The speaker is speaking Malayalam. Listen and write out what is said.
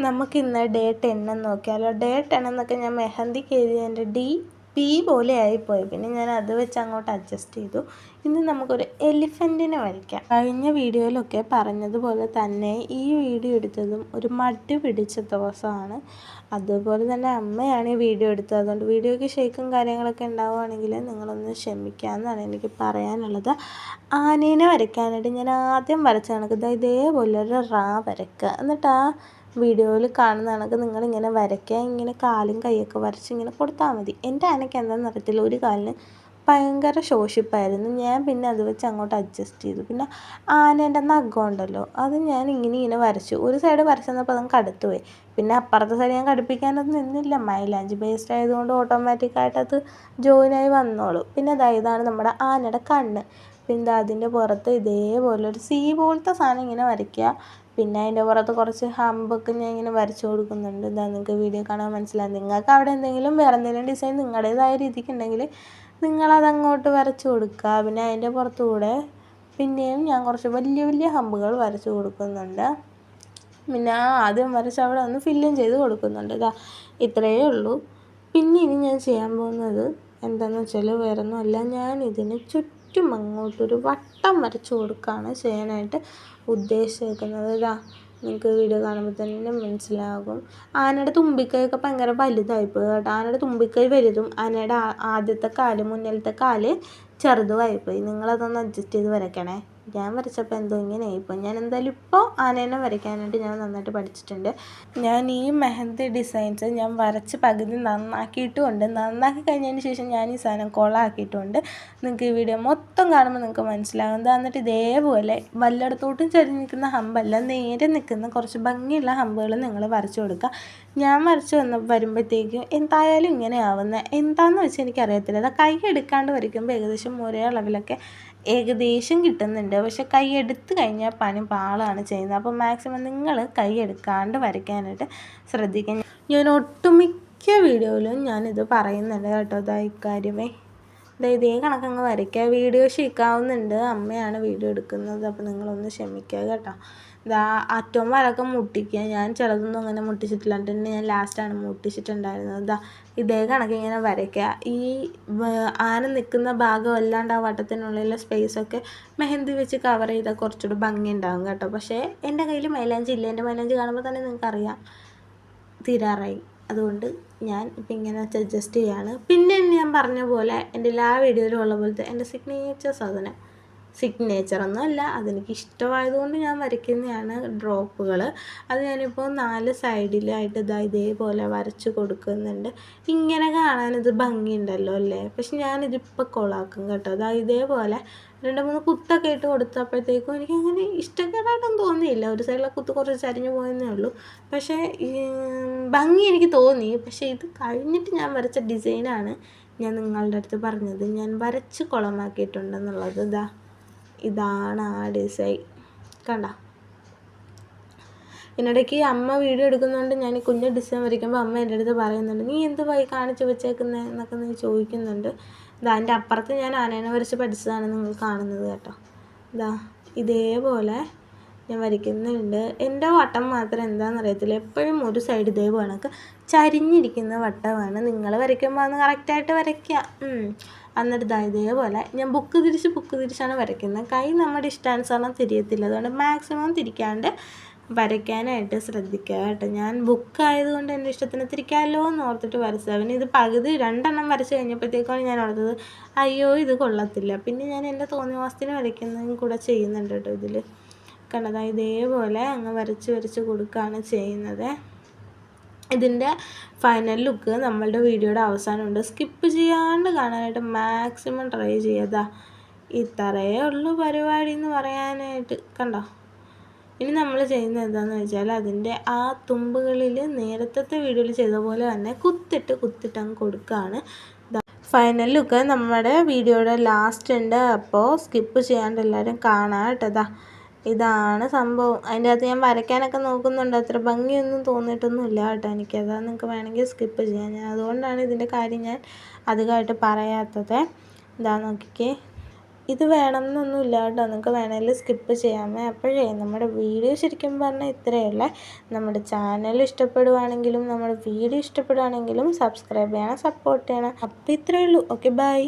നമുക്കിന്ന് ഡേ 10 നോക്കിയാലോ. ഡേ 10 എന്നൊക്കെ ഞാൻ മെഹന്തിക്ക് എഴുതിയതിൻ്റെ പി പോലെ ആയിപ്പോയി. പിന്നെ ഞാൻ അത് വെച്ച് അങ്ങോട്ട് അഡ്ജസ്റ്റ് ചെയ്തു. ഇന്ന് നമുക്കൊരു എലിഫൻറ്റിനെ വരയ്ക്കാം. കഴിഞ്ഞ വീഡിയോയിലൊക്കെ പറഞ്ഞതുപോലെ തന്നെ ഈ വീഡിയോ എടുത്തതും ഒരു മടി പിടിച്ച ദിവസമാണ്. അതുപോലെ തന്നെ അമ്മയാണ് ഈ വീഡിയോ എടുത്തത്. അതുകൊണ്ട് വീഡിയോയ്ക്ക് ഷേക്കും കാര്യങ്ങളൊക്കെ ഉണ്ടാവുകയാണെങ്കിൽ നിങ്ങളൊന്ന് ക്ഷമിക്കാമെന്നാണ് എനിക്ക് പറയാനുള്ളത്. ആനേനെ വരയ്ക്കാനായിട്ട് ഞാൻ ആദ്യം വരച്ച കണക്ക് ഇതേപോലെ ഒരു വരയ്ക്കുക. എന്നിട്ട് ആ വീഡിയോയിൽ കാണുന്ന കണക്ക് നിങ്ങളിങ്ങനെ വരയ്ക്കുക. ഇങ്ങനെ കാലും കൈയൊക്കെ വരച്ച് ഇങ്ങനെ കൊടുത്താൽ മതി. എൻ്റെ ആനയ്ക്ക് എന്താണെന്ന് അറിയത്തില്ല, ഒരു കാലിന് ഭയങ്കര ശോഷിപ്പായിരുന്നു. ഞാൻ പിന്നെ അത് വെച്ച് അങ്ങോട്ട് അഡ്ജസ്റ്റ് ചെയ്തു. പിന്നെ ആനേൻ്റെ നഖം ഉണ്ടല്ലോ, അത് ഞാൻ ഇങ്ങനെ വരച്ചു. ഒരു സൈഡ് വരച്ചു തന്നപ്പോൾ അതങ്ങ് കടുത്തു പോയി. പിന്നെ അപ്പുറത്തെ സൈഡ് ഞാൻ കടുപ്പിക്കാനൊന്നും നിന്നില്ല. മൈലാഞ്ചി പേസ്റ്റ് ആയതുകൊണ്ട് ഓട്ടോമാറ്റിക്കായിട്ട് അത് ജോയിനായി വന്നോളൂ. പിന്നെ ഇതാണ് നമ്മുടെ ആനയുടെ കണ്ണ്. പിന്നെ അതിൻ്റെ പുറത്ത് ഇതേപോലെ ഒരു സി പോലത്തെ സാധനം ഇങ്ങനെ വരയ്ക്കുക. പിന്നെ അതിൻ്റെ പുറത്ത് കുറച്ച് ഹമ്പൊക്കെ ഞാൻ ഇങ്ങനെ വരച്ചു കൊടുക്കുന്നുണ്ട്. നിങ്ങൾക്ക് വീഡിയോ കാണാൻ മനസ്സിലാകും. നിങ്ങൾക്ക് അവിടെ എന്തെങ്കിലും വേറെ എന്തെങ്കിലും ഡിസൈൻ നിങ്ങളുടേതായ രീതിക്ക് ഉണ്ടെങ്കിൽ നിങ്ങളതങ്ങോട്ട് വരച്ചു കൊടുക്കുക. പിന്നെ അതിൻ്റെ പുറത്തുകൂടെ പിന്നെയും ഞാൻ കുറച്ച് വലിയ ഹമ്പുകൾ വരച്ചു കൊടുക്കുന്നുണ്ട്. പിന്നെ ആദ്യം വരച്ച് അവിടെ ഒന്ന് ഫില്ലും ചെയ്ത് കൊടുക്കുന്നുണ്ട്. ഇത്രയേ ഉള്ളൂ. പിന്നെ ഇനി ഞാൻ ചെയ്യാൻ പോകുന്നത് എന്താണെന്ന് വെച്ചാൽ വേറൊന്നുമല്ല, ഞാൻ ഇതിന് ചുറ്റും അങ്ങോട്ടൊരു വട്ടം വരച്ചു കൊടുക്കുകയാണ് ചെയ്യാനായിട്ട് ഉദ്ദേശിക്കുന്നത്. നിങ്ങൾക്ക് വീഡിയോ കാണുമ്പോൾ തന്നെ മനസ്സിലാകും. ആനയുടെ തുമ്പിക്കൈയൊക്കെ ഭയങ്കര വലുതായിപ്പോയി കേട്ടോ. ആനയുടെ തുമ്പിക്കൈ വലുതും ആനയുടെ ആദ്യത്തെ കാല്, മുന്നിലത്തെ കാല് ചെറുതുമായിപ്പോയി. നിങ്ങളതൊന്ന് അഡ്ജസ്റ്റ് ചെയ്ത് വരയ്ക്കണേ. ഞാൻ വരച്ചപ്പോൾ എന്തോ ഇങ്ങനെ ആയിപ്പോയി. ഞാൻ എന്തായാലും ഇപ്പോൾ ആനേനെ വരയ്ക്കാനായിട്ട് ഞാൻ നന്നായിട്ട് പഠിച്ചിട്ടുണ്ട്. ഞാൻ ഈ മെഹന്തി ഡിസൈൻസ് ഞാൻ വരച്ച് പകുതി നന്നാക്കിയിട്ടുമുണ്ട്. നന്നാക്കി കഴിഞ്ഞതിന് ശേഷം ഞാൻ ഈ സാധനം കൊളാക്കിയിട്ടുമുണ്ട്. നിങ്ങൾക്ക് ഈ വീഡിയോ മൊത്തം കാണുമ്പോൾ നിങ്ങൾക്ക് മനസ്സിലാകും. എന്നിട്ട് ഇതേപോലെ വല്ലയിടത്തോട്ടും ചെരിഞ്ഞ് നിൽക്കുന്ന ഹമ്പല്ല, നേരെ നിൽക്കുന്ന കുറച്ച് ഭംഗിയുള്ള ഹമ്പുകൾ നിങ്ങൾ വരച്ചു കൊടുക്കുക. ഞാൻ വരച്ച് വരുമ്പോഴത്തേക്കും എന്തായാലും ഇങ്ങനെ ആവുന്നത് എന്താണെന്ന് വെച്ചാൽ എനിക്കറിയത്തില്ല. അത് കൈ എടുക്കാണ്ട് വരയ്ക്കുമ്പോൾ ഏകദേശം ഒരേ അളവിലൊക്കെ ഏകദേശം കിട്ടുന്നുണ്ട്. പക്ഷെ കൈ എടുത്ത് കഴിഞ്ഞാൽ പണി പാളാണ് ചെയ്യുന്നത്. അപ്പോൾ മാക്സിമം നിങ്ങൾ കൈ എടുക്കാണ്ട് വരയ്ക്കാനായിട്ട് ശ്രദ്ധിക്കുക. ഞാൻ ഒട്ടുമിക്ക വീഡിയോയിലും ഞാനിത് പറയുന്നുണ്ട് കേട്ടോ. ഇക്കാര്യമേ ഇതേ കണക്കങ്ങ് വരയ്ക്കുക. വീഡിയോ ഷീക്കാവുന്നുണ്ട്, അമ്മയാണ് വീഡിയോ എടുക്കുന്നത്. അപ്പോൾ നിങ്ങളൊന്ന് ക്ഷമിക്കുക കേട്ടോ. അറ്റവും വരൊക്കെ മുട്ടിക്കുക. ഞാൻ ചിലതൊന്നും അങ്ങനെ മുട്ടിച്ചിട്ടില്ല, തന്നെ ഞാൻ ലാസ്റ്റാണ് മുട്ടിച്ചിട്ടുണ്ടായിരുന്നത്. ഇതേ കണക്ക് ഇങ്ങനെ വരയ്ക്കുക. ഈ ആന നിൽക്കുന്ന ഭാഗം അല്ലാണ്ട് ആ വട്ടത്തിനുള്ളിലെ സ്പേസൊക്കെ മെഹന്തി വെച്ച് കവർ ചെയ്താൽ കുറച്ചുകൂടി ഭംഗി ഉണ്ടാകും കേട്ടോ. പക്ഷേ എൻ്റെ കയ്യിൽ മൈലാഞ്ചി ഇല്ല. എൻ്റെ മൈലാഞ്ചി കാണുമ്പോൾ തന്നെ നിങ്ങൾക്കറിയാം തീരാറായി. അതുകൊണ്ട് ഞാൻ ഇപ്പം ഇങ്ങനെ അഡ്ജസ്റ്റ് ചെയ്യാണ്. പിന്നെ ഞാൻ പറഞ്ഞ പോലെ എൻ്റെ എല്ലാ വീഡിയോയിലും ഉള്ള പോലത്തെ എൻ്റെ സിഗ്നേച്ചർ സാധനം, സിഗ്നേച്ചറൊന്നും അല്ല, അതെനിക്ക് ഇഷ്ടമായതുകൊണ്ട് ഞാൻ വരയ്ക്കുന്നതാണ് ഡ്രോപ്പുകൾ. അത് ഞാനിപ്പോൾ 4 സൈഡിലായിട്ട് ഇതേപോലെ വരച്ച് കൊടുക്കുന്നുണ്ട്. ഇങ്ങനെ കാണാനിത് ഭംഗിയുണ്ടല്ലോ അല്ലേ. പക്ഷെ ഞാനിതിപ്പോൾ കൊളാക്കും കേട്ടോ. ഇതേപോലെ 2-3 കുത്തൊക്കെ ഇട്ട് കൊടുത്തപ്പോഴത്തേക്കും എനിക്കങ്ങനെ ഇഷ്ടക്കേടായിട്ടൊന്നും തോന്നിയില്ല. ഒരു സൈഡിലെ കുത്ത് കുറച്ച് ചരിഞ്ഞു പോയെന്നേ ഉള്ളൂ. പക്ഷേ ഭംഗി എനിക്ക് തോന്നി. പക്ഷേ ഇത് കഴിഞ്ഞിട്ട് ഞാൻ വരച്ച ഡിസൈനാണ് ഞാൻ നിങ്ങളുടെ അടുത്ത് പറഞ്ഞത്. ഞാൻ വരച്ച് കുളമാക്കിയിട്ടുണ്ടെന്നുള്ളത്. ഇതാണ് ആ ഡിസൈൻ. കണ്ട. ഇതിനിടയ്ക്ക് അമ്മ വീഡിയോ എടുക്കുന്നതുകൊണ്ട് ഞാൻ ഈ കുഞ്ഞ് ഡിസൈൻ വരയ്ക്കുമ്പോൾ അമ്മ എൻ്റെ അടുത്ത് പറയുന്നുണ്ട്, നീ എന്ത് കാണിച്ച് വെച്ചേക്കുന്നത് എന്നൊക്കെ നീ ചോദിക്കുന്നുണ്ട്. എൻ്റെ അപ്പുറത്ത് ഞാൻ ആനേനെ വരച്ച് പഠിച്ചതാണ് നിങ്ങൾ കാണുന്നത് കേട്ടോ. ഇതേപോലെ ഞാൻ വരയ്ക്കുന്നുണ്ട്. എൻ്റെ വട്ടം മാത്രം എന്താണെന്ന് അറിയത്തില്ല, എപ്പോഴും ഒരു സൈഡ് ഇതേപോലെ കണക്ക് ചരിഞ്ഞിരിക്കുന്ന വട്ടമാണ്. നിങ്ങൾ വരയ്ക്കുമ്പോൾ അന്ന് കറക്റ്റായിട്ട് വരയ്ക്കുക. എന്നിട്ട് ഇതേപോലെ ഞാൻ ബുക്ക് തിരിച്ചാണ് വരയ്ക്കുന്നത്. കൈ നമ്മുടെ ഇഷ്ടാനുസരണം തിരിയത്തില്ല. അതുകൊണ്ട് മാക്സിമം തിരിക്കാണ്ട് വരയ്ക്കാനായിട്ട് ശ്രദ്ധിക്കുക കേട്ടോ. ഞാൻ ബുക്കായതുകൊണ്ട് എൻ്റെ ഇഷ്ടത്തിന് തിരിക്കാമല്ലോ എന്ന് ഓർത്തിട്ട് വരച്ചത്. പിന്നെ ഇത് പകുതി 2 എണ്ണം വരച്ച് കഴിഞ്ഞപ്പോഴത്തേക്കാണ് ഞാൻ ഓർത്തത് അയ്യോ ഇത് കൊള്ളത്തില്ല. പിന്നെ ഞാൻ എൻ്റെ തോന്നിവാസത്തിന് വരയ്ക്കുന്നതും കൂടെ ചെയ്യുന്നുണ്ട് കേട്ടോ. ഇതിൽ കണ്ടതാ ഇതേപോലെ അങ്ങ് വരച്ച് കൊടുക്കുകയാണ് ചെയ്യുന്നത്. ഇതിൻ്റെ ഫൈനൽ ലുക്ക് നമ്മളുടെ വീഡിയോയുടെ അവസാനമുണ്ട്. സ്കിപ്പ് ചെയ്യാണ്ട് കാണാനായിട്ട് മാക്സിമം ട്രൈ ചെയ്യുക. ഇത്രയേ ഉള്ളൂ പരിപാടി എന്ന് പറയാനായിട്ട്. കണ്ടോ. ഇനി നമ്മൾ ചെയ്യുന്നത് എന്താണെന്ന് വെച്ചാൽ അതിൻ്റെ ആ തുമ്പുകളിൽ നേരത്തെ വീഡിയോയിൽ ചെയ്ത പോലെ തന്നെ കുത്തിട്ട് അങ്ങ് കൊടുക്കുകയാണ്. ഫൈനൽ ലുക്ക് നമ്മുടെ വീഡിയോയുടെ ലാസ്റ്റ് ഉണ്ട്. അപ്പോൾ സ്കിപ്പ് ചെയ്യാണ്ട് എല്ലാവരും കാണാം കേട്ടോ. ഇതാണ് സംഭവം. അതിൻ്റെ അകത്ത് ഞാൻ വരയ്ക്കാനൊക്കെ നോക്കുന്നുണ്ട്, അത്ര ഭംഗിയൊന്നും തോന്നിയിട്ടൊന്നുമില്ല കേട്ടോ എനിക്കത്. നിങ്ങൾക്ക് വേണമെങ്കിൽ സ്കിപ്പ് ചെയ്യാം. അതുകൊണ്ടാണ് ഇതിൻ്റെ കാര്യം ഞാൻ അധികമായിട്ട് പറയാത്തത്. നോക്കിക്കേ, ഇത് വേണമെന്നൊന്നുമില്ല കേട്ടോ, നിങ്ങൾക്ക് വേണമെങ്കിൽ സ്കിപ്പ് ചെയ്യാമേ. അപ്പോഴേ നമ്മുടെ വീഡിയോ ശരിക്കും പറഞ്ഞാൽ ഇത്രയേ ഉള്ളേ. നമ്മുടെ ചാനൽ ഇഷ്ടപ്പെടുവാണെങ്കിലും നമ്മുടെ വീഡിയോ ഇഷ്ടപ്പെടുവാണെങ്കിലും സബ്സ്ക്രൈബ് ചെയ്യണം, സപ്പോർട്ട് ചെയ്യണം. അപ്പോൾ ഇത്രയേ ഉള്ളൂ. Okay, by.